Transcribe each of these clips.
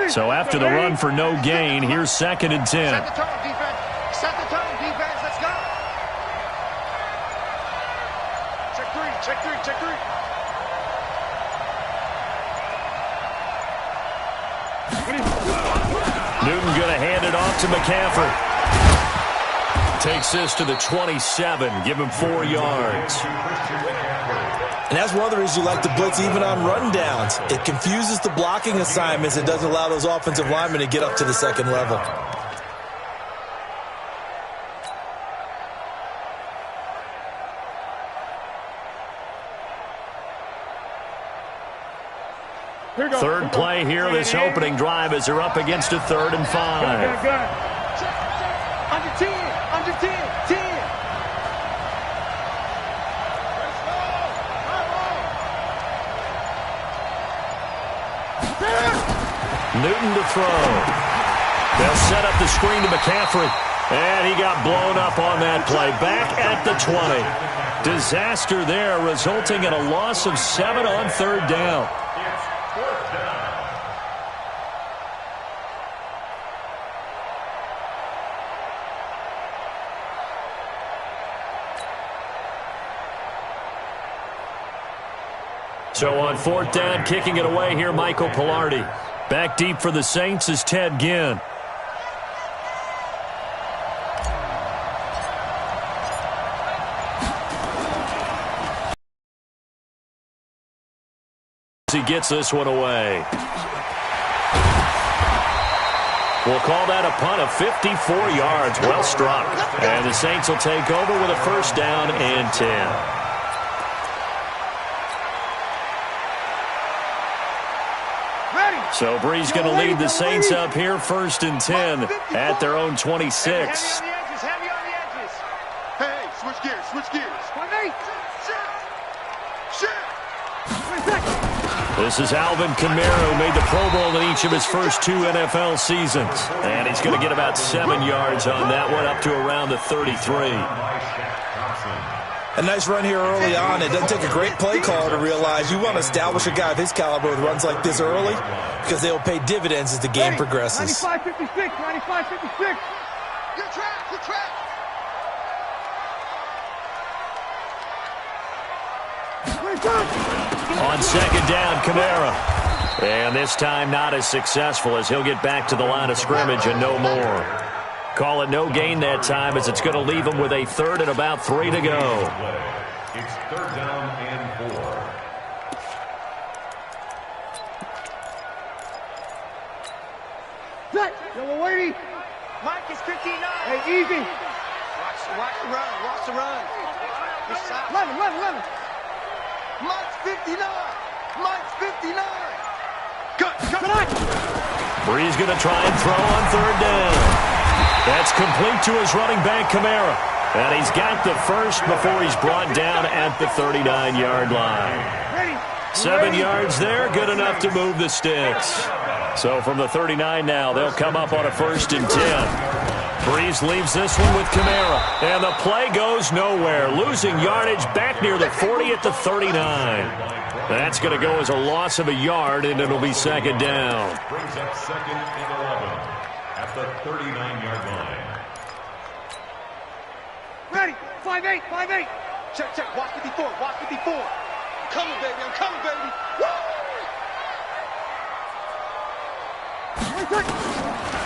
So after the run for no gain, here's 2nd and 10. Set the tone, defense. Set the tone, defense. Let's go. Check three, check three, check three. Newton going to hand it off to McCaffrey. Takes this to the 27. Give him 4 yards. And that's one of the reasons you like to blitz even on rundowns. It confuses the blocking assignments. It doesn't allow those offensive linemen to get up to the second level. Third play here, this opening drive as they're up against a 3rd and 5. Under 10, under 10, 10. Newton to throw. They'll set up the screen to McCaffrey. And he got blown up on that play. Back at the 20. Disaster there, resulting in a loss of 7 on 3rd down. So on 4th down, kicking it away here, Michael Pilardi. Back deep for the Saints is Ted Ginn. He gets this one away. We'll call that a punt of 54 yards. Well struck. And the Saints will take over with a 1st down and 10. So Bree's going to lead the Saints up here, 1st and 10 at their own 26. Heavy on the edges. Hey, switch gears, switch gears. This is Alvin Kamara, who made the Pro Bowl in each of his first 2 NFL seasons. And he's going to get about 7 yards on that one, up to around the 33. A nice run here early on. It doesn't take a great play caller to realize you want to establish a guy of his caliber with runs like this early because they'll pay dividends as the game progresses. 95-56, 95-56. Good track, good track. On 2nd down, Kamara. And this time not as successful as he'll get back to the line of scrimmage and no more. Call it no gain that time as it's going to leave him with a 3rd and about 3 to go. It's 3rd down and 4. Set. Yo, lady. Mike is 59. Hey, easy. Watch the run. Watch the run. 11. Mike's 59. Mike's 59. Good. Bree's going to try and throw on 3rd down. That's complete to his running back, Kamara. And he's got the first before he's brought down at the 39-yard line. 7 yards there, good enough to move the sticks. So from the 39 now, they'll come up on a 1st and 10. Brees leaves this one with Kamara. And the play goes nowhere. Losing yardage back near the 40 at the 39. That's going to go as a loss of a yard, and it'll be 2nd down. Brings up 2nd and 11 at the 39-yard line. Ready. 5-8, 5-8. Check. Watch 54. I'm coming, baby. Woo!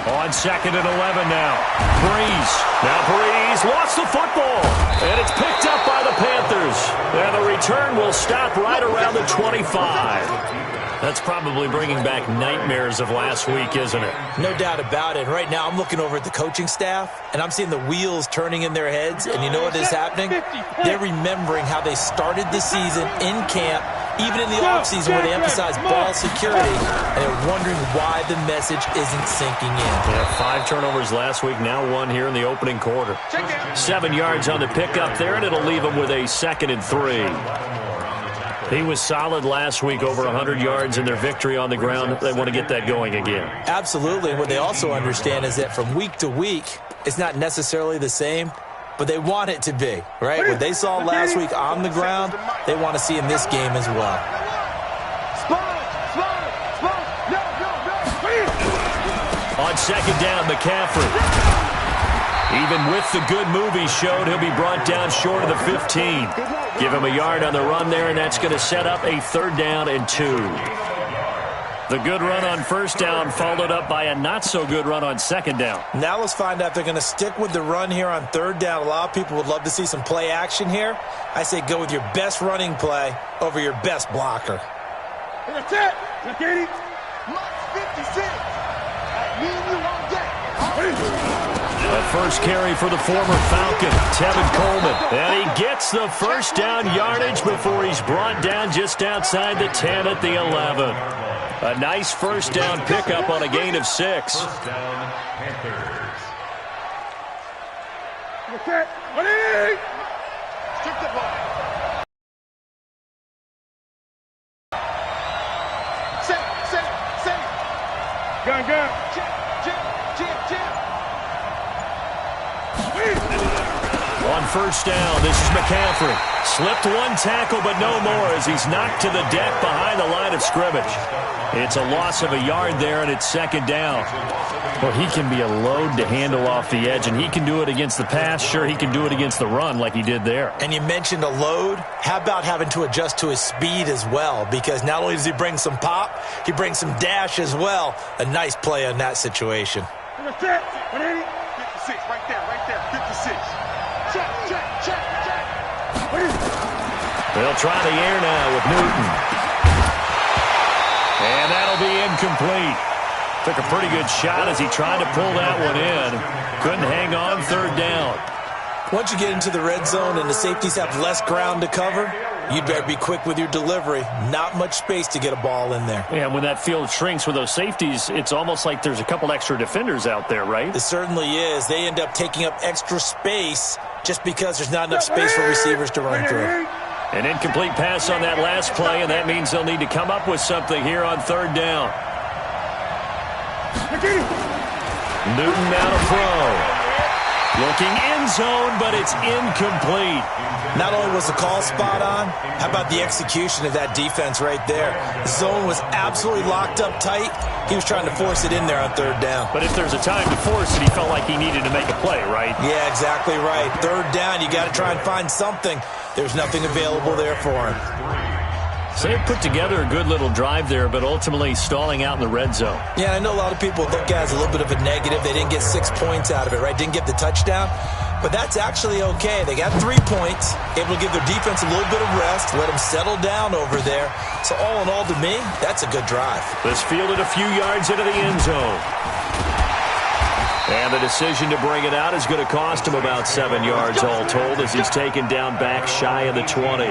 On 2nd and 11 now. Brees. Now Brees lost the football. And it's picked up by the Panthers. And the return will stop right around the 25. That's probably bringing back nightmares of last week, isn't it? No doubt about it. Right now I'm looking over at the coaching staff, and I'm seeing the wheels turning in their heads. And you know what is happening? They're remembering how they started the season in camp, even in the offseason where they emphasized ball security, and they're wondering why the message isn't sinking in. Yeah, 5 turnovers last week, now 1 here in the opening quarter. 7 yards on the pickup there, and it'll leave them with a 2nd and 3. He was solid last week, over 100 yards in their victory on the ground. They want to get that going again. Absolutely. What they also understand is that from week to week, it's not necessarily the same, but they want it to be, right? What they saw last week on the ground, they want to see in this game as well. On second down, McCaffrey. Even with the good move he showed, he'll be brought down short of the 15. Give him a yard on the run there, and that's going to set up a 3rd down and 2. The good run on 1st down followed up by a not-so-good run on 2nd down. Now let's find out if they're going to stick with the run here on 3rd down. A lot of people would love to see some play action here. I say go with your best running play over your best blocker. That's it. Look at it. March 56. Me and you on deck. The first carry for the former Falcon, Tevin Coleman. And he gets the 1st down yardage before he's brought down just outside the 10 at the 11. A nice 1st down pickup on a gain of 6. 1st down, Panthers. Look at it. Kick the ball. Set. Gun. Check. On 1st down, this is McCaffrey. Slipped one tackle, but no more as he's knocked to the deck behind the line of scrimmage. It's a loss of a yard there, and it's 2nd down. Well, he can be a load to handle off the edge, and he can do it against the pass. Sure, he can do it against the run like he did there. And you mentioned a load. How about having to adjust to his speed as well? Because not only does he bring some pop, he brings some dash as well. A nice play in that situation. 56, right there. 56. Check. They'll try the air now with Newton. And that'll be incomplete. Took a pretty good shot as he tried to pull that one in. Couldn't hang on 3rd down. Once you get into the red zone and the safeties have less ground to cover, you'd better be quick with your delivery. Not much space to get a ball in there. Yeah, when that field shrinks with those safeties, it's almost like there's a couple extra defenders out there, right? It certainly is. They end up taking up extra space just because there's not enough space for receivers to run through. An incomplete pass on that last play, and that means they'll need to come up with something here on 3rd down. Newton now to throw. Looking end zone, but it's incomplete. Not only was the call spot on, how about the execution of that defense right there? The zone was absolutely locked up tight. He was trying to force it in there on 3rd down. But if there's a time to force it, he felt like he needed to make a play, right? Yeah, exactly right. 3rd down, you got to try and find something. There's nothing available there for him. So they put together a good little drive there, but ultimately stalling out in the red zone. Yeah, I know a lot of people look at it as a little bit of a negative. They didn't get 6 points out of it, right? Didn't get the touchdown. But that's actually okay. They got 3 points, able to give their defense a little bit of rest, let them settle down over there. So all in all, to me, that's a good drive. This fielded a few yards into the end zone. And the decision to bring it out is going to cost him about 7 yards all told as he's taken down back shy of the 20.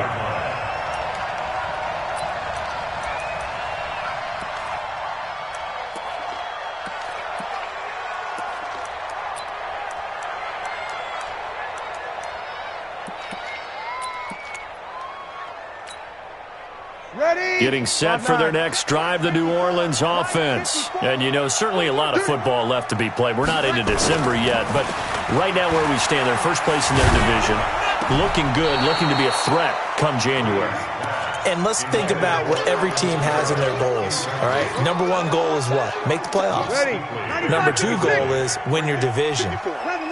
Getting set for their next drive, the New Orleans offense. And, you know, certainly a lot of football left to be played. We're not into December yet, but right now where we stand, they're first place in their division. Looking good, looking to be a threat come January. And let's think about what every team has in their goals, all right? Number 1 goal is what? Make the playoffs. Number 2 goal is win your division.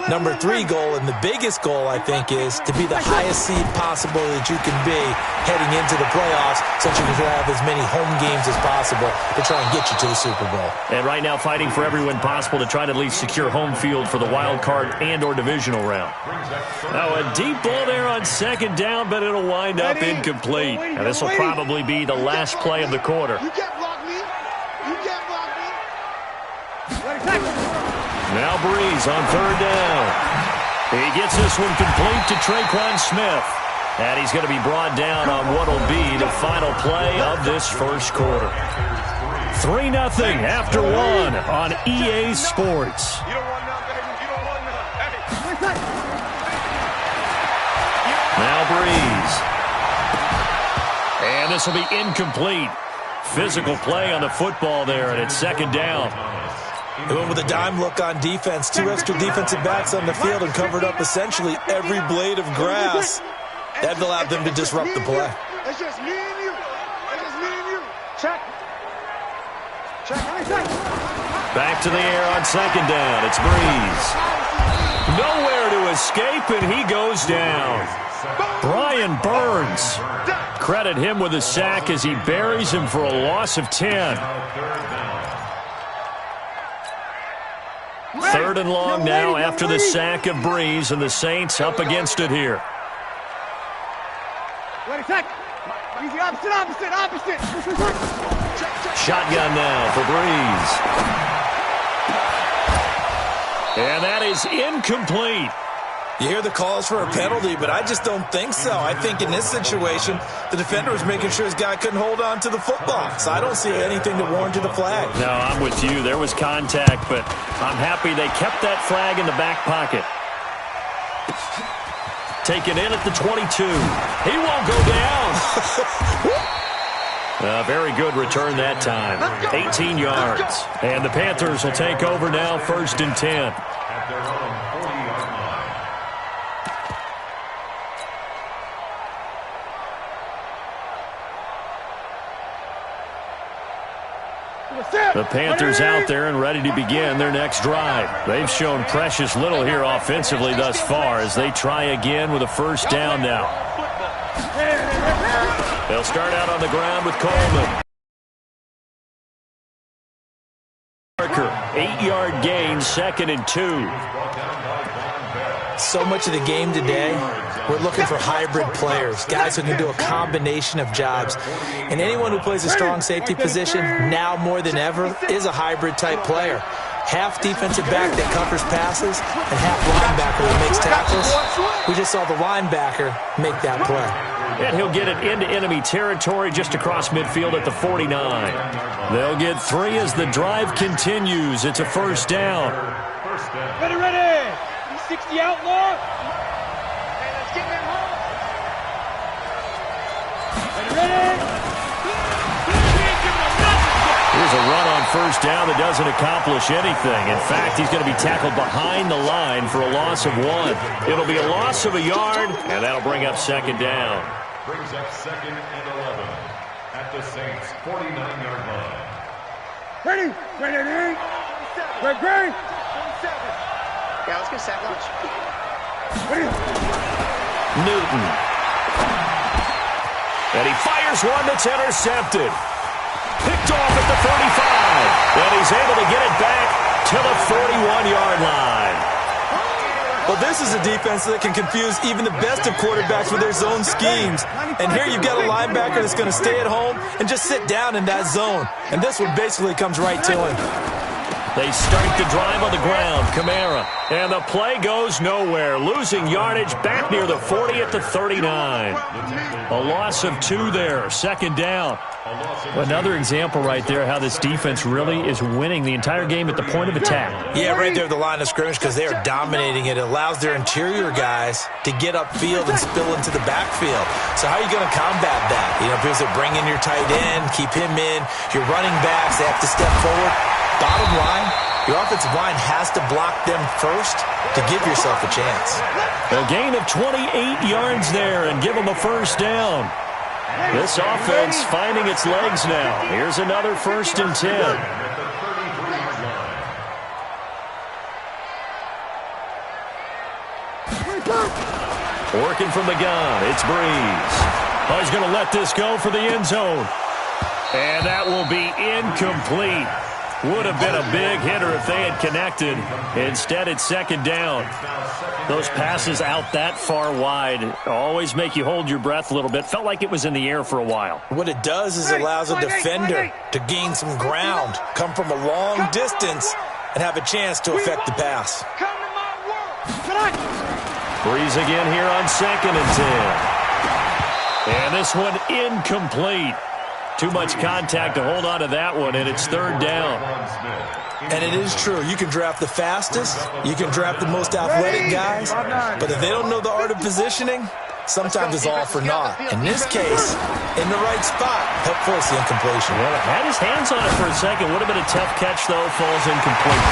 Number 3 goal, and the biggest goal, I think, is to be the highest seed possible that you can be heading into the playoffs so that you can have as many home games as possible to try and get you to the Super Bowl. And right now fighting for every win possible to try to at least secure home field for the wild card and or divisional round. Now a deep ball there on 2nd down, but it'll wind up incomplete. And this will probably be the last play of the quarter. You can't block me. You can't block me. Now Breeze on 3rd down. He gets this one complete to Traquan Smith. And he's going to be brought down on what will be the final play of this first quarter. 3-0 after 1 on EA Sports. You don't want none, baby. You don't want none. Now Breeze. And this will be incomplete. Physical play on the football there, and it's 2nd down. They went with a dime look on defense. 2 extra defensive backs on the field and covered up essentially every blade of grass. That allowed them to disrupt the play. It's just me and you. It's just me and you. Check. Back to the air on second down. It's Breeze. Nowhere to escape, and he goes down. Brian Burns. Credit him with a sack as he buries him for a loss of 10. Third and long now after the sack of Breeze, and the Saints up against it here. Shotgun now for Breeze. And that is incomplete. You hear the calls for a penalty, but I just don't think so. I think in this situation, the defender was making sure his guy couldn't hold on to the football. So I don't see anything to warrant the flag. No, I'm with you. There was contact, but I'm happy they kept that flag in the back pocket. Taken in at the 22. He won't go down. Very good return that time. 18 yards. And the Panthers will take over now, 1st and 10. At their own 40-yard line. The Panthers out there and ready to begin their next drive. They've shown precious little here offensively thus far as they try again with a 1st down now. They'll start out on the ground with Coleman. 8-yard gain, 2nd and 2. So much of the game today, we're looking for hybrid players, guys who can do a combination of jobs. And anyone who plays a strong safety position, now more than ever, is a hybrid-type player. Half defensive back that covers passes and half linebacker that makes tackles. We just saw the linebacker make that play. And he'll get it into enemy territory just across midfield at the 49. They'll get 3 as the drive continues. It's a 1st down. Ready. 60 outlaw. Hey, let's get them home. Ready. Here's a run on 1st down that doesn't accomplish anything. In fact, he's going to be tackled behind the line for a loss of 1. It'll be a loss of a yard, and that'll bring up 2nd down. Brings up 2nd and 11 at the Saints' 49-yard line. Ready. Ready. Yeah, let's get set lunch. Newton. And he fires one that's intercepted. Picked off at the 35. And he's able to get it back to the 41-yard line. Well, this is a defense that can confuse even the best of quarterbacks with their zone schemes. And here you've got a linebacker that's going to stay at home and just sit down in that zone. And this one basically comes right to him. They start the drive on the ground. Kamara. And the play goes nowhere. Losing yardage back near the 40 at the 39. A loss of 2 there. 2nd down. Another example right there how this defense really is winning the entire game at the point of attack. Yeah, right there at the line of scrimmage because they are dominating it. It allows their interior guys to get upfield and spill into the backfield. So how are you going to combat that? You know, because they bring in your tight end, keep him in. Your running backs, they have to step forward. Bottom line, your offensive line has to block them first to give yourself a chance. A gain of 28 yards there and give them a 1st down. This offense finding its legs now. Here's another 1st and 10. Working from the gun, it's Breeze. Oh, he's going to let this go for the end zone. And that will be incomplete. Would have been a big hitter if they had connected. Instead, it's 2nd down. Those passes out that far wide always make you hold your breath a little bit. Felt like it was in the air for a while. What it does is it allows a defender to gain some ground, come from a long distance, and have a chance to affect the pass. Breeze again here on 2nd and 10. And this one incomplete. Too much contact to hold on to that one, and it's 3rd down. And it is true. You can draft the fastest. You can draft the most athletic guys. But if they don't know the art of positioning, sometimes it's all for naught. In this case, in the right spot, helped force the incompletion. Well, had his hands on it for a second. Would have been a tough catch, though. Falls incomplete.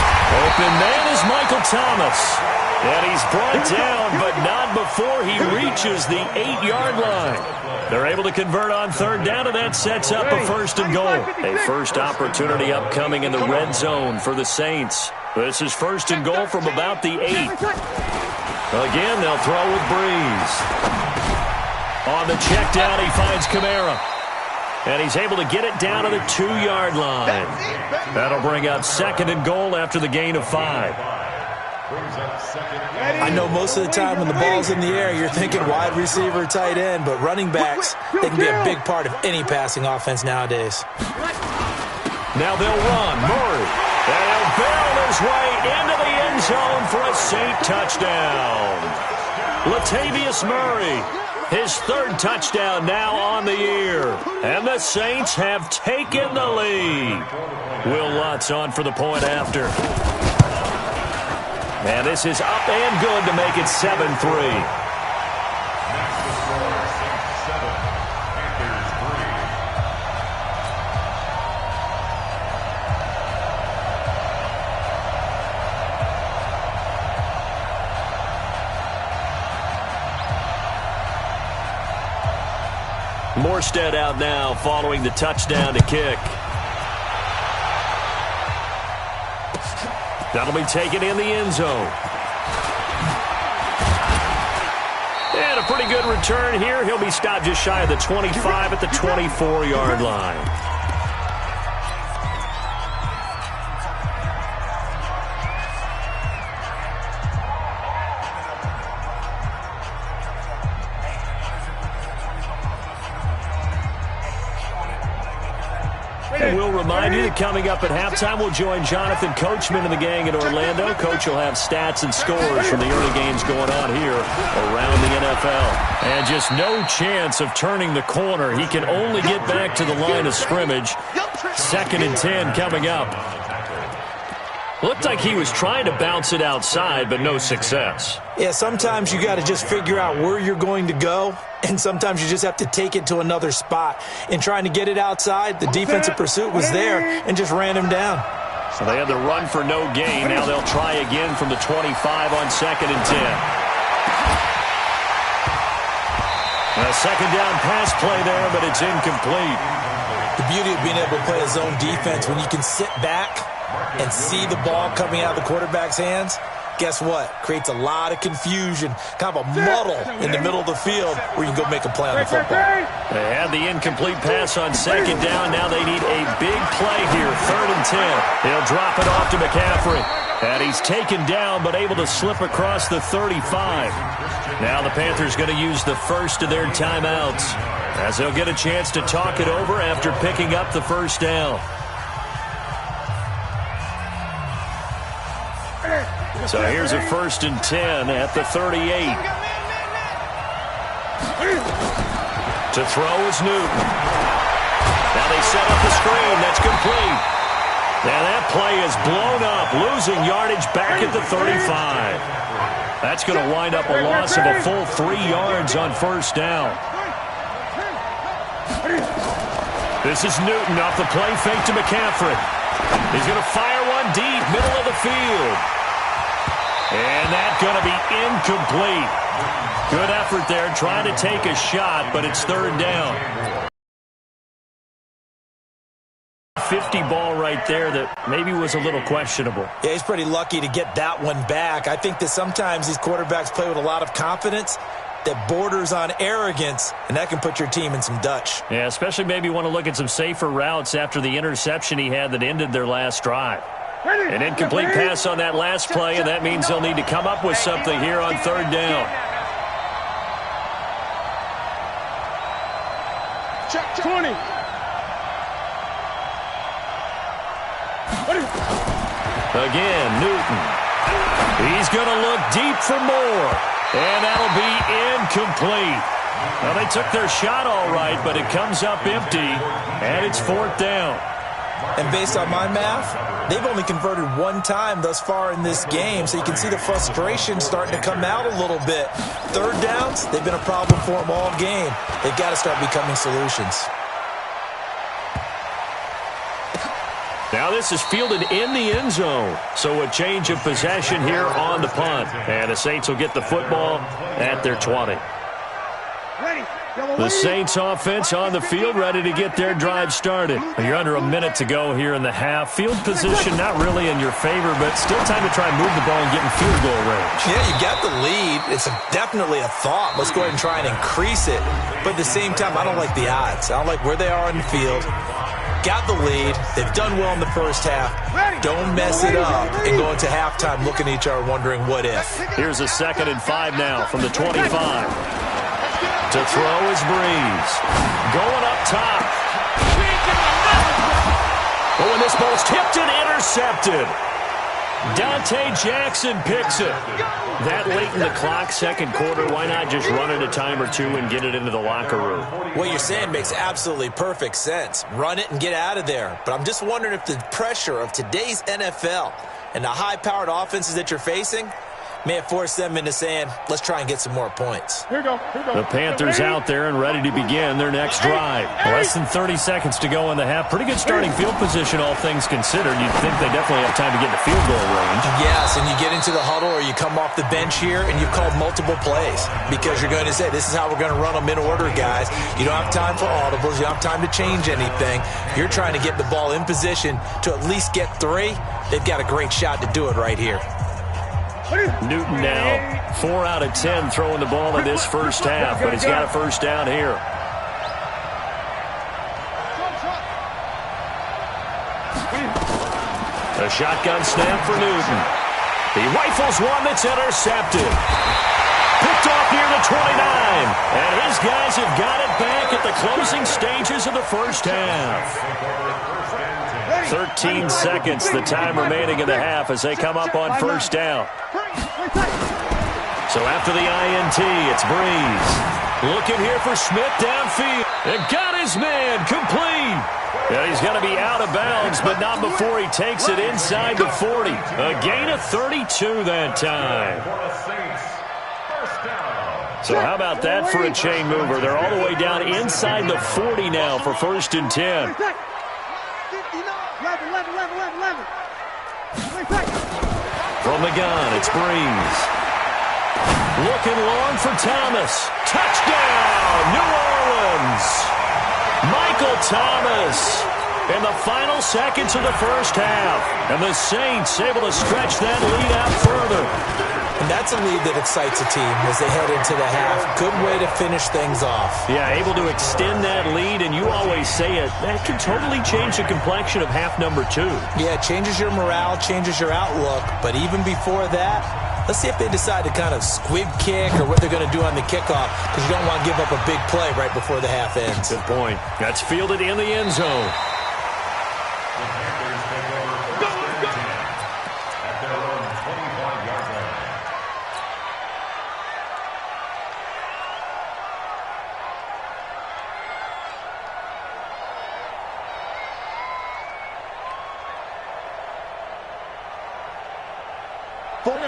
Open man is Michael Thomas. And he's brought down, but not before he reaches the 8-yard line. They're able to convert on third down, and that sets up a 1st and goal. A first opportunity upcoming in the red zone for the Saints. This is 1st and goal from about the 8. Again, they'll throw with Breeze. On the check down, he finds Kamara. And he's able to get it down to the 2-yard line. That'll bring up 2nd and goal after the gain of 5. I know most of the time when the ball's in the air, you're thinking wide receiver, tight end, but running backs, they can be a big part of any passing offense nowadays. Now they'll run. Murray. And he'll barrel his way into the end zone for a Saint touchdown. Latavius Murray, his 3rd touchdown now on the year. And the Saints have taken the lead. Will Lutz on for the point after. And this is up and good to make it 7-3. Morstead out now following the touchdown to kick. That'll be taken in the end zone. And a pretty good return here. He'll be stopped just shy of the 25 at the 24-yard line. And we'll remind you that coming up at halftime, we'll join Jonathan Coachman and the gang in Orlando. Coach will have stats and scores from the early games going on here around the NFL. And just no chance of turning the corner. He can only get back to the line of scrimmage. 2nd and 10 coming up. Looked like he was trying to bounce it outside, but no success. Yeah, sometimes you got to just figure out where you're going to go, and sometimes you just have to take it to another spot. In trying to get it outside, the defensive pursuit was there and just ran him down. So they had the run for no gain. Now they'll try again from the 25 on 2nd and 10. A 2nd down pass play there, but it's incomplete. The beauty of being able to play a zone defense when you can sit back and see the ball coming out of the quarterback's hands, guess what? Creates a lot of confusion, kind of a muddle in the middle of the field where you can go make a play on the football. They had the incomplete pass on 2nd down. Now they need a big play here, 3rd and 10. He'll drop it off to McCaffrey. And he's taken down but able to slip across the 35. Now the Panthers going to use the first of their timeouts as they'll get a chance to talk it over after picking up the 1st down. So here's a 1st and 10 at the 38. To throw is Newton. Now they set up the screen. That's complete. Now that play is blown up, losing yardage back at the 35. That's going to wind up a loss of a full 3 yards on 1st down. This is Newton off the play fake to McCaffrey. He's going to fire one deep, middle of the field. And that's going to be incomplete. Good effort there, trying to take a shot, but it's 3rd down. 50 ball right there that maybe was a little questionable. Yeah, he's pretty lucky to get that one back. I think that sometimes these quarterbacks play with a lot of confidence that borders on arrogance, and that can put your team in some Dutch. Yeah, especially maybe want to look at some safer routes after the interception he had that ended their last drive. An incomplete pass on that last play, and that means they'll need to come up with something here on 3rd down. Check 20. Again, Newton. He's going to look deep for more, and that'll be incomplete. Well, they took their shot all right, but it comes up empty, and it's 4th down. And based on my math, they've only converted one time thus far in this game, so you can see the frustration starting to come out a little bit. Third downs, they've been a problem for them all game. They've got to start becoming solutions. Now this is fielded in the end zone. So a change of possession here on the punt. And the Saints will get the football at their 20. The Saints offense on the field, ready to get their drive started. You're under a minute to go here in the half. Field position not really in your favor, but still time to try and move the ball and get in field goal range. Yeah, you got the lead. It's definitely a thought. Let's go ahead and try and increase it. But at the same time, I don't like the odds. I don't like where they are on the field. Got the lead. They've done well in the first half. Don't mess it up and go into halftime looking at each other wondering what if. Here's a 2nd and 5 now from the 25. To throw is Breeze. Going up top. Oh, and this ball's tipped and intercepted. Dante Jackson picks it. That late in the clock, second quarter, why not just run it a time or two and get it into the locker room? What you're saying makes absolutely perfect sense. Run it and get out of there. But I'm just wondering if the pressure of today's NFL and the high-powered offenses that you're facing may have forced them into saying, let's try and get some more points. Here we go. The Panthers out there and ready to begin their next drive. Less than 30 seconds to go in the half. Pretty good starting field position, all things considered. You'd think they definitely have time to get in the field goal range. Yes, and you get into the huddle or you come off the bench here and you've called multiple plays because you're going to say, this is how we're going to run them in order, guys. You don't have time for audibles. You don't have time to change anything. You're trying to get the ball in position to at least get 3. They've got a great shot to do it right here. Newton now 4 out of 10 throwing the ball in this first half, but he's got a first down here. A shotgun snap for Newton. He rifles one that's intercepted. Picked off near the 29. And his guys have got it back at the closing stages of the first half. 13 seconds, the time remaining in the half as they come up on first down. So after the INT, it's Breeze. Looking here for Smith downfield. And got his man complete. Yeah, he's going to be out of bounds, but not before he takes it inside the 40. A gain of 32 that time. So how about that for a chain mover? They're all the way down inside the 40 now for 1st and 10. From the gun, it's Breeze. Looking long for Thomas. Touchdown, New Orleans. Michael Thomas in the final seconds of the first half. And the Saints able to stretch that lead out further. And that's a lead that excites a team as they head into the half. Good way to finish things off. Yeah, able to extend that lead, and you always say it, that can totally change the complexion of half number 2. Yeah, it changes your morale, changes your outlook. But even before that, let's see if they decide to kind of squib kick or what they're going to do on the kickoff, because you don't want to give up a big play right before the half ends. Good point. That's fielded in the end zone.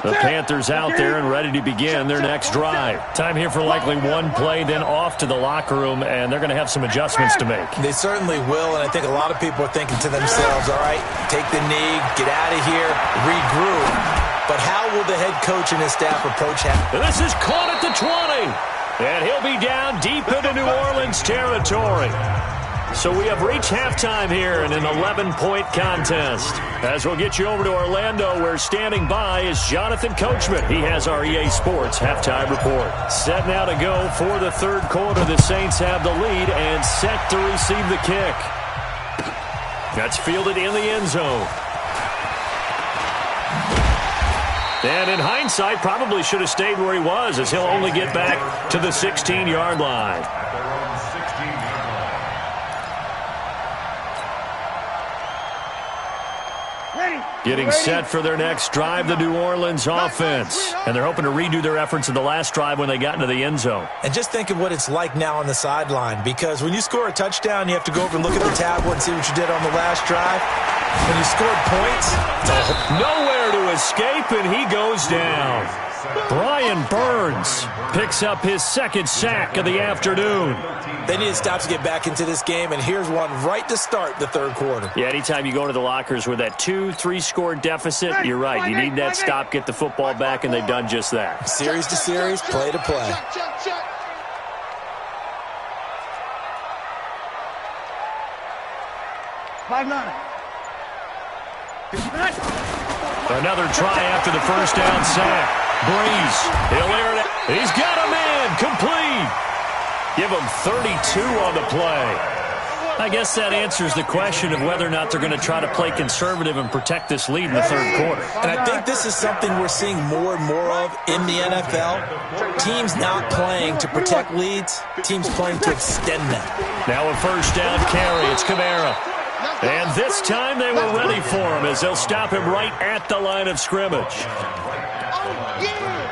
The Panthers out there and ready to begin their next drive. Time here for likely one play, then off to the locker room, and they're going to have some adjustments to make. They certainly will, and I think a lot of people are thinking to themselves, all right, take the knee, get out of here, regroup. But how will the head coach and his staff approach that? This is caught at the 20, and he'll be down deep into New Orleans territory. So we have reached halftime here in an 11-point contest. As we'll get you over to Orlando, where standing by is Jonathan Coachman. He has our EA Sports halftime report. Set now to go for the third quarter. The Saints have the lead and set to receive the kick. That's fielded in the end zone. And in hindsight, probably should have stayed where he was, as he'll only get back to the 16-yard line. Ready. Getting set for their next drive, the New Orleans offense. And they're hoping to redo their efforts in the last drive when they got into the end zone. And just think of what it's like now on the sideline, because when you score a touchdown, you have to go over and look at the tablet and see what you did on the last drive. When you scored points, nowhere to escape, and he goes down. Brian Burns picks up his second sack of the afternoon. They need to stop to get back into this game, and here's one right to start the third quarter. Yeah, anytime you go to the lockers with that 2-3 deficit, you're right. You need that stop, get the football back, and they've done just that. Series to series, play to play. Another try after the first down sack. Breeze, he'll air it. He's got a man, complete. Give him 32 on the play. I guess that answers the question of whether or not they're going to try to play conservative and protect this lead in the third quarter. And I think this is something we're seeing more and more of in the NFL. Teams not playing to protect leads, teams playing to extend them. Now a first down carry. It's Kamara. And this time they were ready for him as they'll stop him right at the line of scrimmage.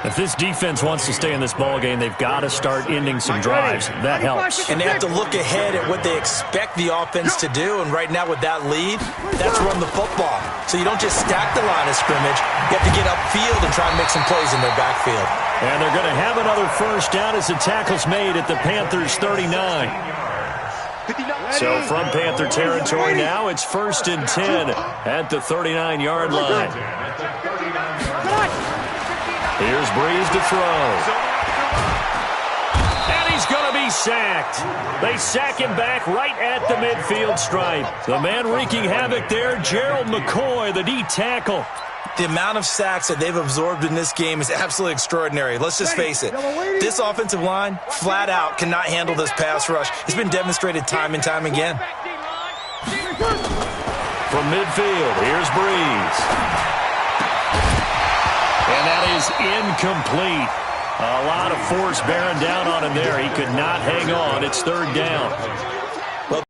If this defense wants to stay in this ballgame, they've got to start ending some drives. That helps. And they have to look ahead at what they expect the offense to do. And right now with that lead, that's run the football. So you don't just stack the line of scrimmage. You have to get upfield and try and make some plays in their backfield. And they're going to have another first down as the tackle's made at the Panthers' 39. So from Panther territory now, it's 1st and 10 at the 39-yard line. Here's Breeze to throw. And he's going to be sacked. They sack him back right at the midfield stripe. The man wreaking havoc there, Gerald McCoy, the D tackle. The amount of sacks that they've absorbed in this game is absolutely extraordinary. Let's just face it. This offensive line, flat out, cannot handle this pass rush. It's been demonstrated time and time again. From midfield, here's Breeze. And that is incomplete. A lot of force bearing down on him there. He could not hang on. It's third down. Well,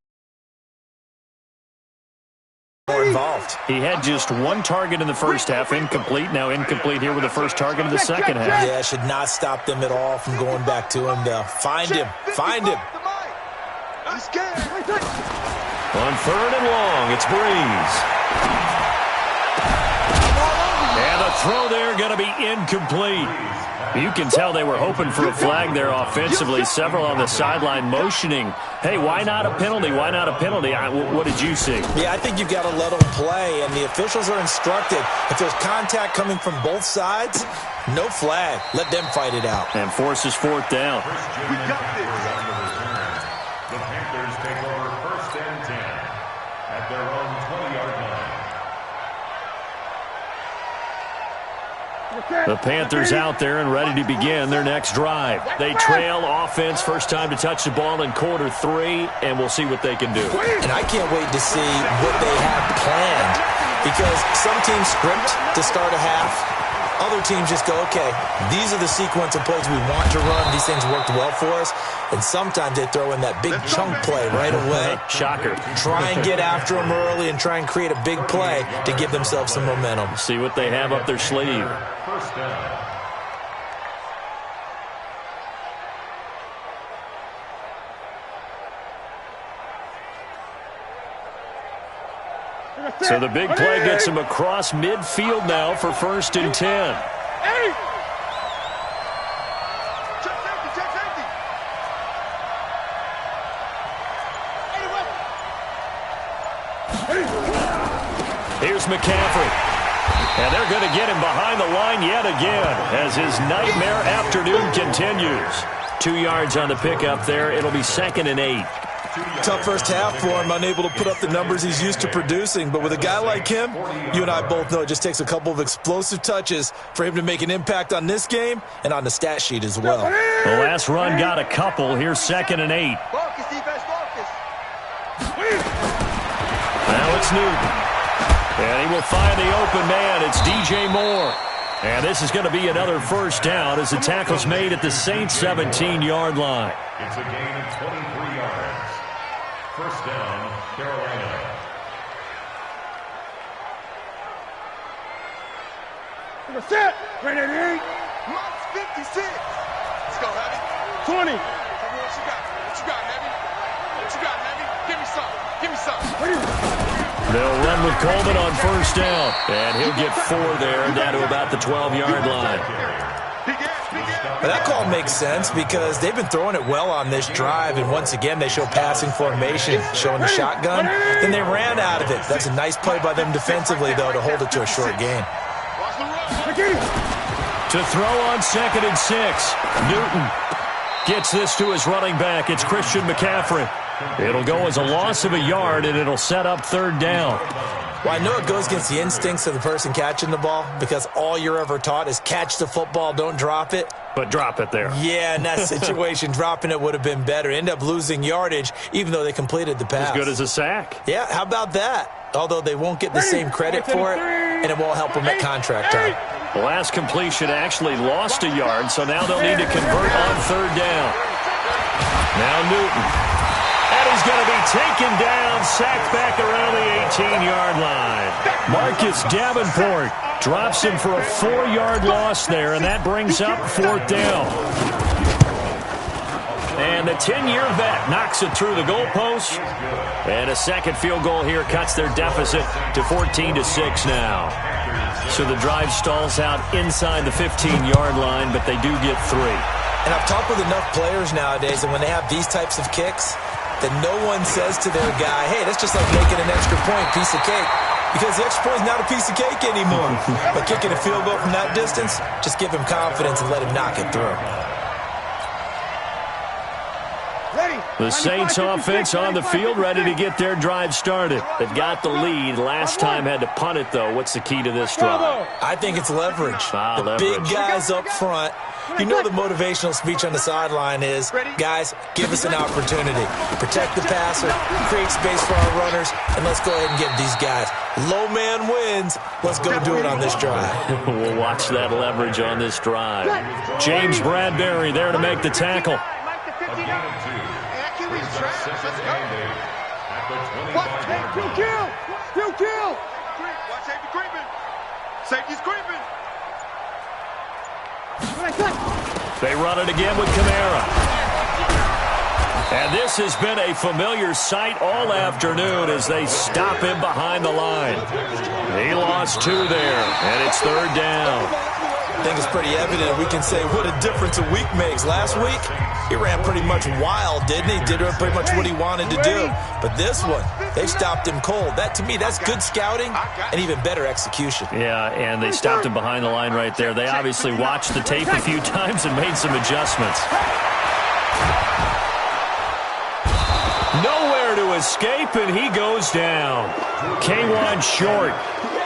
more involved. He had just one target in the first half, incomplete. Now incomplete here with the first target in the second half. Yeah, should not stop them at all from going back to him to find him. Find him. On third and long, it's Breeze. And the throw there going to be incomplete. You can tell they were hoping for a flag there offensively. Several on the sideline motioning, hey, why not a penalty? Why not a penalty? What did you see? Yeah, I think you've got to let them play, and the officials are instructed. If there's contact coming from both sides, no flag. Let them fight it out. And forces fourth down. We got this. The Panthers take over 1st and 10 at their own 20-yard line. The Panthers out there and ready to begin their next drive. They trail offense, first time to touch the ball in quarter 3, and we'll see what they can do. And I can't wait to see what they have planned, because some teams script to start a half. Other teams just go, okay, these are the sequence of plays we want to run. These things worked well for us. And sometimes they throw in that big chunk play right away. Shocker. Try and get after them early and try and create a big play to give themselves some momentum. See what they have up their sleeve. First down. So the big play gets him across midfield now for 1st and 10. Here's McCaffrey. And they're going to get him behind the line yet again as his nightmare afternoon continues. 2 yards on the pickup there. It'll be 2nd and 8. Tough first half for him, unable to put up the numbers he's used to producing. But with a guy like him, you and I both know it just takes a couple of explosive touches for him to make an impact on this game and on the stat sheet as well. The last run got a couple. Here's 2nd and 8. Focus, defense, focus. Now it's Newton. And he will find the open man. It's DJ Moore. And this is going to be another first down as the tackle's made at the Saints' 17-yard line. It's a gain of 23 yards. First down, Carolina. Set. Ready to eat. Mike's 56. Let's go, Heavy. 20. Tell me what you got. What you got, Heavy? What you got, Heavy? Give me some. Give me some. They'll run with Coleman on first down. And he'll get 4 there, down to about the 12-yard line. Well, that call makes sense because they've been throwing it well on this drive, and once again they show passing formation, showing the shotgun. Then they ran out of it. That's a nice play by them defensively, though, to hold it to a short gain. To throw on 2nd and 6. Newton gets this to his running back. It's Christian McCaffrey. It'll go as a loss of a yard, and it'll set up 3rd down. Well, I know it goes against the instincts of the person catching the ball because all you're ever taught is catch the football, don't drop it. But drop it there. Yeah, in that situation, dropping it would have been better. End up losing yardage, even though they completed the pass. As good as a sack. Yeah, how about that? Although they won't get the same credit for it, and it won't help them at contract time. The last completion actually lost a yard, so now they'll need to convert on 3rd down. Now Newton. And he's going to be taken down, sacked back around the 18-yard line. Marcus Davenport drops him for a 4-yard loss there, and that brings up 4th down. And the 10-year vet knocks it through the goalpost. And a second field goal here cuts their deficit to 14-6 now. So the drive stalls out inside the 15-yard line, but they do get 3. And I've talked with enough players nowadays, and when they have these types of kicks, that no one says to their guy, hey, that's just like making an extra point, piece of cake. Because the extra point is not a piece of cake anymore. But kicking a field goal from that distance, just give him confidence and let him knock it through. The Saints offense on the field, ready to get their drive started. They've got the lead. Last time had to punt it, though. What's the key to this drive? I think it's leverage. Leverage. Big guys up front. You know the motivational speech on the sideline is, guys, give us an opportunity. Protect the passer, create space for our runners, and let's go ahead and get these guys. Low man wins. Let's go do it on this drive. We'll watch that leverage on this drive. James Bradbury there to make the tackle. Still kill. Watch safety creeping. Safety's creeping. They run it again with Kamara. And this has been a familiar sight all afternoon as they stop him behind the line. He lost 2 there, and it's 3rd down. I think it's pretty evident. We can say what a difference a week makes. Last week, he ran pretty much wild, didn't he? Did pretty much what he wanted to do. But this one, they stopped him cold. That, to me, that's good scouting and even better execution. Yeah, and they stopped him behind the line right there. They obviously watched the tape a few times and made some adjustments. Nowhere to escape, and he goes down. K1 short.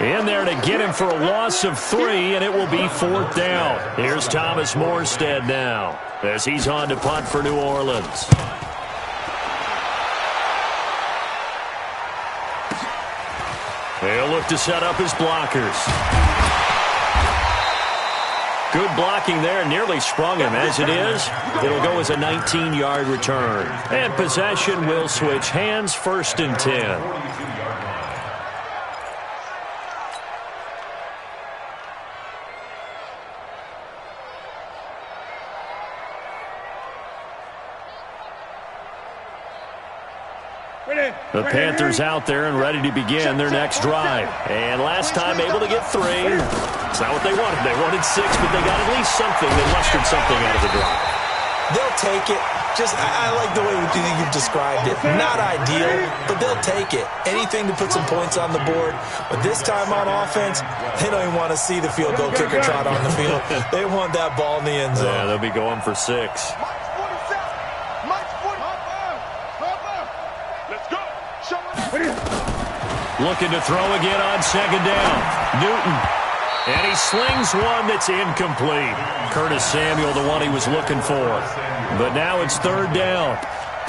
In there to get him for a loss of 3, and it will be 4th down. Here's Thomas Morstead now as he's on to punt for New Orleans. They'll look to set up his blockers. Good blocking there, nearly sprung him. As it is, it'll go as a 19-yard return. And possession will switch hands, 1st and 10. The Panthers out there and ready to begin their next drive. And last time able to get 3. It's not what they wanted. They wanted 6, but they got at least something. They mustered something out of the drive. They'll take it. I like the way you've described it. Not ideal, but they'll take it. Anything to put some points on the board. But this time on offense, they don't even want to see the field goal kicker trot on the field. They want that ball in the end zone. Yeah, they'll be going for 6. Looking to throw again on 2nd down. Newton. And he slings one that's incomplete. Curtis Samuel, the one he was looking for. But now it's 3rd down.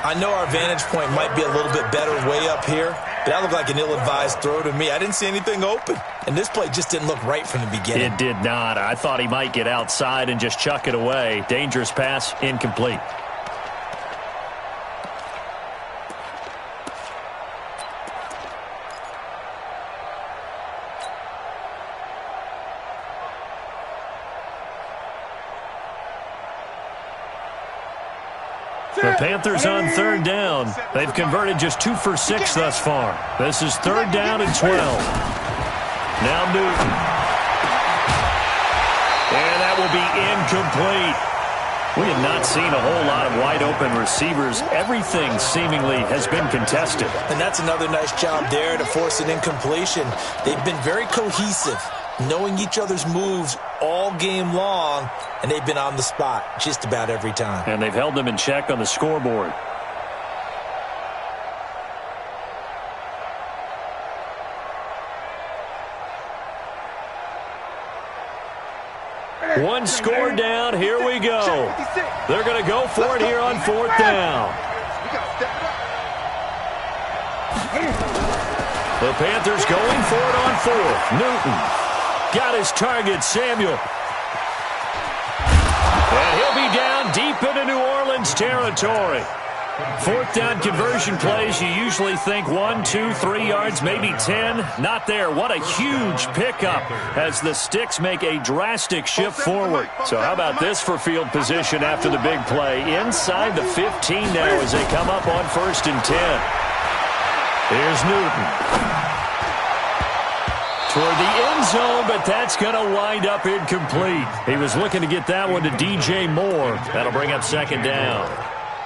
I know our vantage point might be a little bit better way up here, but that looked like an ill-advised throw to me. I didn't see anything open. And this play just didn't look right from the beginning. It did not. I thought he might get outside and just chuck it away. Dangerous pass, incomplete. The Panthers on third down. They've converted just 2 for 6 thus far. This is third down and 12. Now Newton. And that will be incomplete. We have not seen a whole lot of wide-open receivers. Everything seemingly has been contested. And that's another nice job there to force an incompletion. They've been very cohesive, knowing each other's moves all game long, and they've been on the spot just about every time. And they've held them in check on the scoreboard. One score down. Here we go. They're going to go for it here on fourth down. The Panthers going for it on fourth. Newton got his target, Samuel. And he'll be down deep into New Orleans territory. Fourth down conversion plays, you usually think 1, 2, 3 yards, maybe 10. Not there. What a huge pickup as the Sticks make a drastic shift forward. So how about this for field position after the big play? Inside the 15 now as they come up on 1st and 10. Here's Newton. Toward the end zone, but that's going to wind up incomplete. He was looking to get that one to DJ Moore. That'll bring up 2nd down.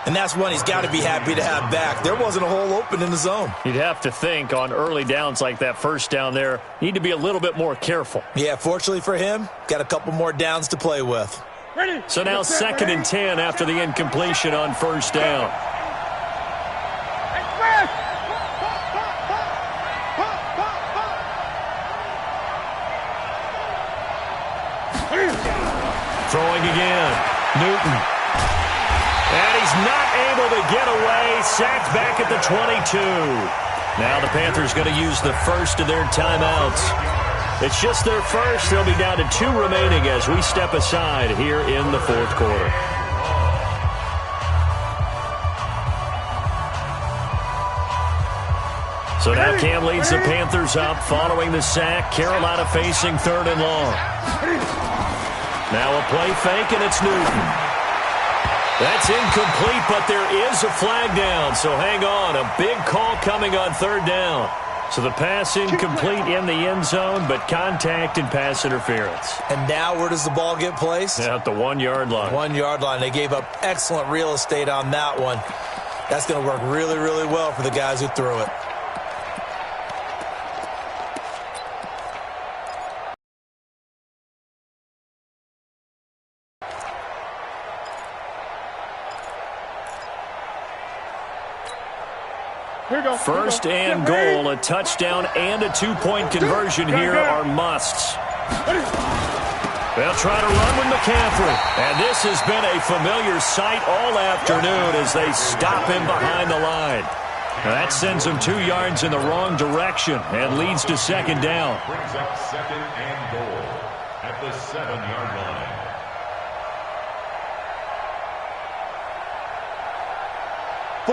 And that's one he's got to be happy to have back. There wasn't a hole open in the zone. You'd have to think on early downs like that first down there, need to be a little bit more careful. Yeah, fortunately for him, got a couple more downs to play with. So now 2nd and 10 after the incompletion on 1st down. Throwing again. Newton. And he's not able to get away. Sacked back at the 22. Now the Panthers going to use the first of their timeouts. It's just their first. They'll be down to 2 remaining as we step aside here in the 4th quarter. So now Cam leads the Panthers up following the sack. Carolina facing 3rd and long. Now a play fake, and it's Newton. That's incomplete, but there is a flag down, so hang on. A big call coming on 3rd down. So the pass incomplete in the end zone, but contact and pass interference. And now where does the ball get placed? At the 1-yard line. 1-yard line. They gave up excellent real estate on that one. That's going to work really, really well for the guys who threw it. First and goal, a touchdown and a 2-point conversion here are musts. They'll try to run with McCaffrey. And this has been a familiar sight all afternoon as they stop him behind the line. Now that sends him 2 yards in the wrong direction and leads to 2nd down. Brings up 2nd and goal at the 7-yard line.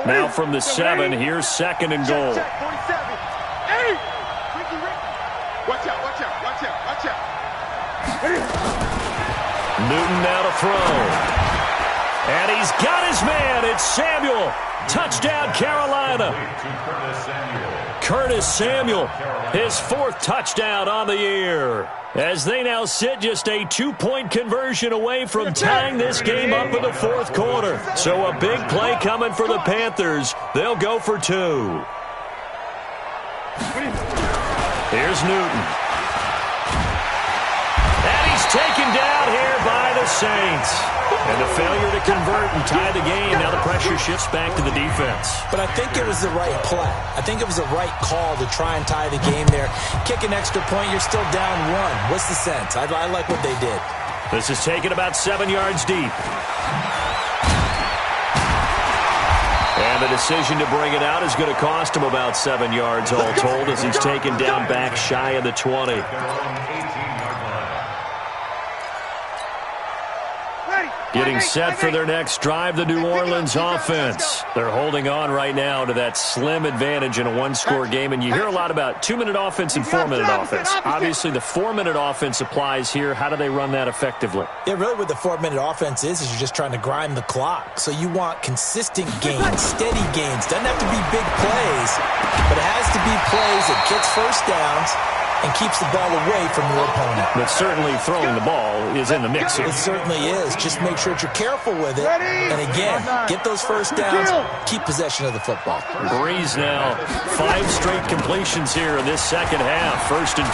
Now from the 7, here's 2nd and goal. Check, 47. Hey! Watch out, watch out, watch out, watch out. Newton now to throw. And he's got his man. It's Samuel. Touchdown, Carolina. Curtis Samuel, his 4th touchdown on the year. As they now sit just a 2-point conversion away from tying this game up in the 4th quarter. So a big play coming for the Panthers. They'll go for 2. Here's Newton. And he's taken down here by the Saints. And a failure to convert and tie the game. Now the pressure shifts back to the defense. But I think it was the right play. I think it was the right call to try and tie the game there. Kick an extra point, you're still down 1. What's the sense? I like what they did. This is taken about 7 yards deep. And the decision to bring it out is going to cost him about 7 yards all told as he's taken down back shy of the 20. Getting set for their next drive, the New Orleans offense. They're holding on right now to that slim advantage in a one-score game, and you hear a lot about 2-minute offense and 4-minute offense. Obviously, the 4-minute offense applies here. How do they run that effectively? Yeah, really what the 4-minute offense is you're just trying to grind the clock. So you want consistent gains, steady gains. Doesn't have to be big plays, but it has to be plays that gets first downs and keeps the ball away from your opponent. But certainly throwing the ball is in the mix here. It certainly is. Just make sure that you're careful with it. And again, get those first downs, keep possession of the football. Breeze now, 5 straight completions here in this second half. 1st and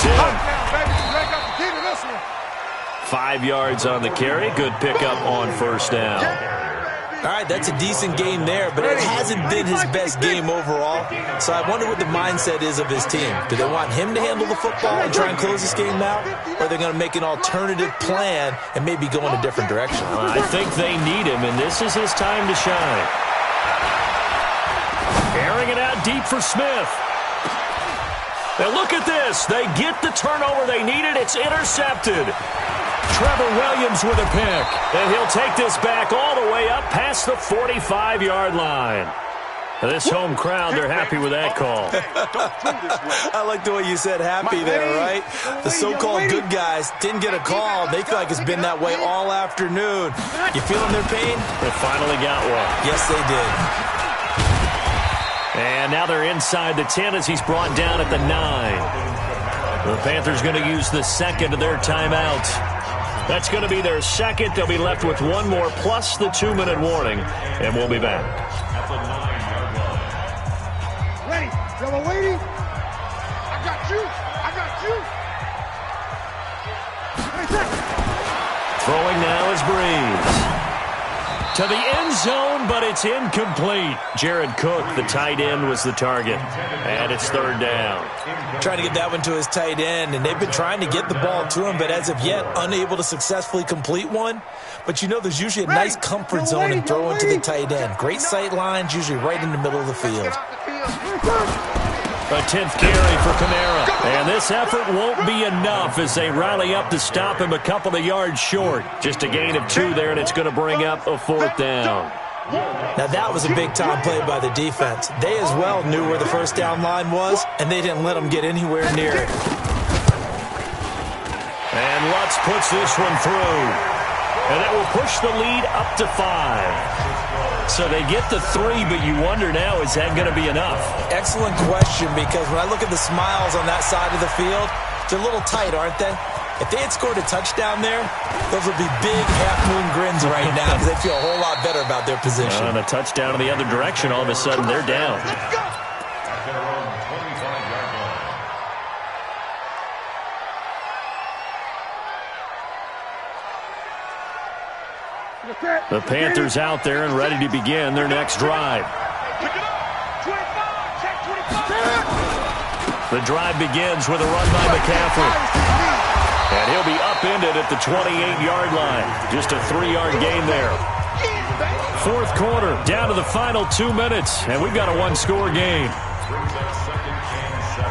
10. 5 yards on the carry. Good pickup on 1st down. All right, that's a decent game there, but it hasn't been his best game overall. So I wonder what the mindset is of his team. Do they want him to handle the football and try and close this game out? Or are they going to make an alternative plan and maybe go in a different direction? I think they need him, and this is his time to shine. Airing it out deep for Smith. And look at this. They get the turnover they needed. It's intercepted. Trevor Williams with a pick. And he'll take this back all the way up past the 45-yard line. This home crowd, they're happy with that call. I like the way you said happy there, right? The so-called good guys didn't get a call. They feel like it's been that way all afternoon. You feeling their pain? They finally got one. Yes, they did. And now they're inside the 10 as he's brought down at the 9. The Panthers going to use the second of their timeout. That's going to be their second. They'll be left with one more plus the 2-minute warning, and we'll be back. At the 9-yard line. Ready. Double waiting. I got you. I got you. Throwing now is Breeze. To the end zone, but it's incomplete. Jared Cook, the tight end, was the target. And it's 3rd down. Trying to get that one to his tight end, and they've been trying to get the ball to him, but as of yet, unable to successfully complete one. But you know there's usually a nice comfort zone in throwing to the tight end. Great sight lines, usually right in the middle of the field. A 10th carry for Kamara. And this effort won't be enough as they rally up to stop him a couple of yards short. Just a gain of 2 there, and it's going to bring up a 4th down. Now that was a big-time play by the defense. They as well knew where the first down line was, and they didn't let them get anywhere near it. And Lutz puts this one through. And that will push the lead up to 5. So they get the 3, but you wonder now, is that going to be enough? Excellent question, because when I look at the smiles on that side of the field, they're a little tight, aren't they? If they had scored a touchdown there, those would be big half-moon grins right now because they feel a whole lot better about their position. And a touchdown in the other direction, all of a sudden they're down. Let's go. At their own 25-yard line. The Panthers out there and ready to begin their next drive. The drive begins with a run by McCaffrey. And he'll be upended at the 28-yard line. Just a 3-yard gain there. 4th quarter, down to the final 2 minutes, and we've got a 1-score game. Brings up 2nd and 7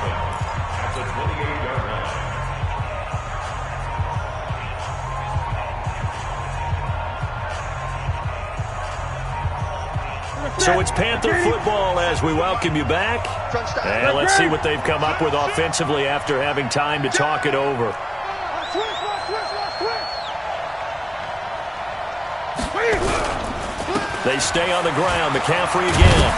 at the 28-yard line. So it's Panther football as we welcome you back. And let's see what they've come up with offensively after having time to talk it over. They stay on the ground. McCaffrey again.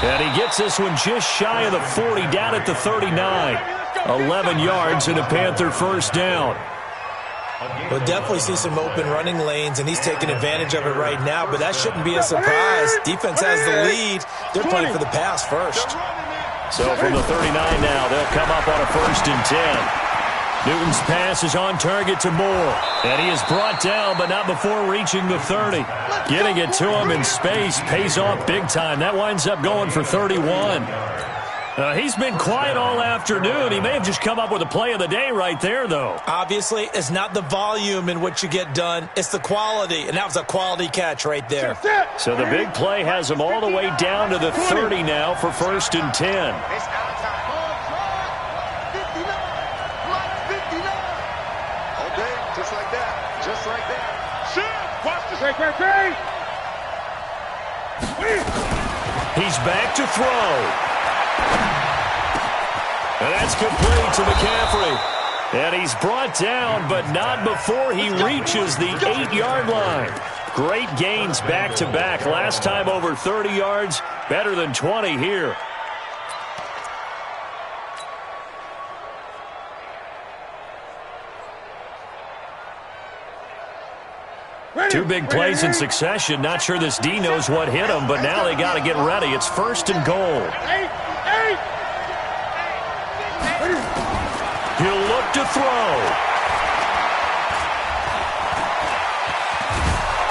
And he gets this one just shy of the 40, down at the 39. 11 yards and a Panther 1st down. We'll definitely see some open running lanes, and he's taking advantage of it right now, but that shouldn't be a surprise. Defense has the lead. They're playing for the pass first. So from the 39 now, they'll come up on a 1st and 10. Newton's pass is on target to Moore. And he is brought down, but not before reaching the 30. Getting it to him in space pays off big time. That winds up going for 31. He's been quiet all afternoon. He may have just come up with a play of the day right there, though. Obviously, it's not the volume in which you get done. It's the quality, and that was a quality catch right there. So the big play has him all the way down to the 30 now for 1st and 10. It's our time. 59. Like 59. Okay, just like that. Just like that. He's back to throw. And that's complete to McCaffrey. And he's brought down, but not before he reaches the 8-yard line. Great gains back-to-back. Last time over 30 yards, better than 20 here. Two big plays in succession. Not sure this D knows what hit him, but now they got to get ready. It's 1st and goal. He'll look to throw.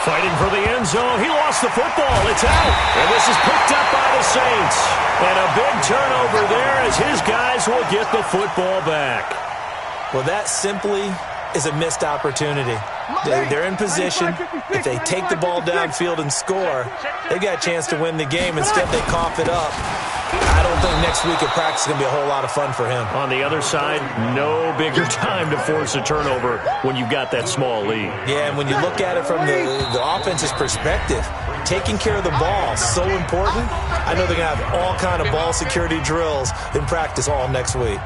Fighting for the end zone. He lost the football. It's out. And this is picked up by the Saints. And a big turnover there as his guys will get the football back. Well, that simply is a missed opportunity. They're in position. If they take the ball downfield and score, they've got a chance to win the game. Instead, they cough it up. I don't think next week at practice is going to be a whole lot of fun for him. On the other side, no bigger time to force a turnover when you've got that small lead. Yeah, and when you look at it from the offense's perspective, taking care of the ball is so important. I know they're going to have all kind of ball security drills in practice all next week.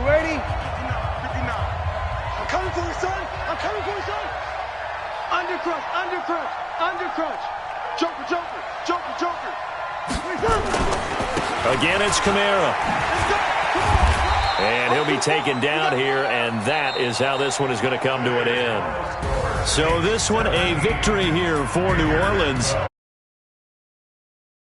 Ready? 59. I'm coming for you, son. I'm coming for you, son. Undercrunch. Joker. Again, it's Kamara. And he'll be taken down here, and that is how this one is going to come to an end. So this one, a victory here for New Orleans.